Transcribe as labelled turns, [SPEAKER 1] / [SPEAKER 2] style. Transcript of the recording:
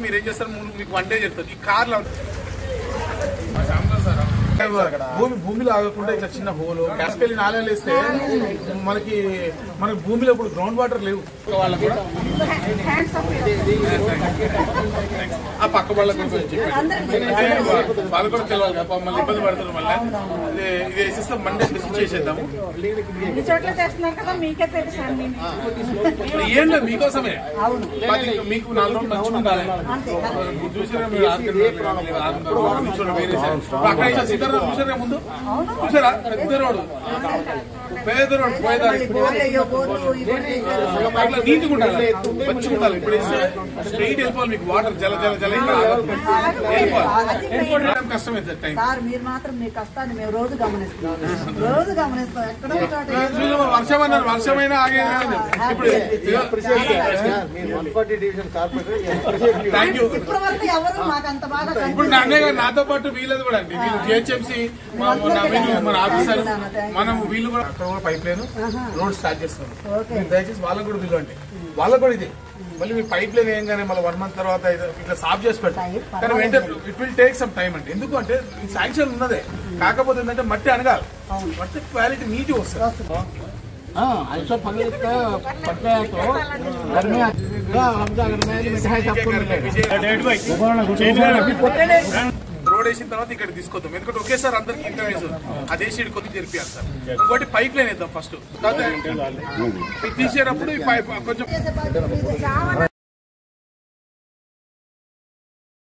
[SPEAKER 1] మీరు ఏం చేస్తారు, మీకు 1 డే చెప్తారు. ఈ కార్లో భూమిలో ఆగకుండా ఇట్లా చిన్న హోలు గ్యాస్కెళ్ళి నాళాలు వేస్తే మనకి భూమిలో ఇప్పుడు గ్రౌండ్ వాటర్ లేవు. వాళ్ళకు కూడా ఆ పక్క వాళ్ళకి వాళ్ళు కూడా తెలియాలి కదా, మళ్ళీ ఇబ్బంది పడుతున్నారు. మళ్ళీ ఇది వేసేస్తే మండే చేసేద్దాము. ఏం లేదు మీకోసమే, మీకు 4 రోజులు మంచుకుంటారు. చూసారా మీరు అక్కడ సీతారాం చూసారా ముందు చూసారా, పెద్ద రోడ్డు పోయేదారు నీట్గా ఉండాలి, మంచిగా ఉండాలి. ఇప్పుడు వేస్తే స్ట్రైట్ వెళ్ళిపోవాలి, మీకు వాటర్ జల జల జల వెళ్ళిపోవాలి. కష్టమైతే టైం వర్షం అన్నారు, వర్షమైనా ఆగేది. ఇప్పుడు థ్యాంక్ యూ. ఇప్పుడు అన్నయ్య గారు నాతో పాటు వీళ్ళది కూడా అండి, వీళ్ళు జిహెచ్ఎంసీ మన ఆఫీసర్, మనం వీళ్ళు కూడా అక్కడ కూడా పైప్ లైన్ రోడ్ స్టార్ట్ చేస్తున్నాం. దయచేసి వాళ్ళకు కూడా పిలవండి, వాళ్ళకు కూడా ఇది మళ్ళీ మీ పైప్ లైన్ వేయంగానే మళ్ళీ 1 month తర్వాత ఇట్లా సాఫ్ చేసి పెట్టాలి. కానీ వెంటనే it will take some time అండి. ఎందుకు అంటే ఈ శాంక్షన్ ఉన్నదే, కాకపోతే ఏంటంటే మట్టి అనగాలి, మట్టి క్వాలిటీ నీట్గా వస్తుంది.
[SPEAKER 2] ऐसा फल पड़ता है तो घर में हमजा घर में मिठाई सबको
[SPEAKER 1] రోడ్ వేసిన తర్వాత ఇక్కడ తీసుకొద్దాం, ఎందుకంటే ఒకేసారి అందరికి ఇంకా వేసాం. అదే సైడ్ కొద్దిగా జరిపారు సార్. ఇంకోటి పైప్ లైన్ వేద్దాం ఫస్ట్, తీసేటప్పుడు కొంచెం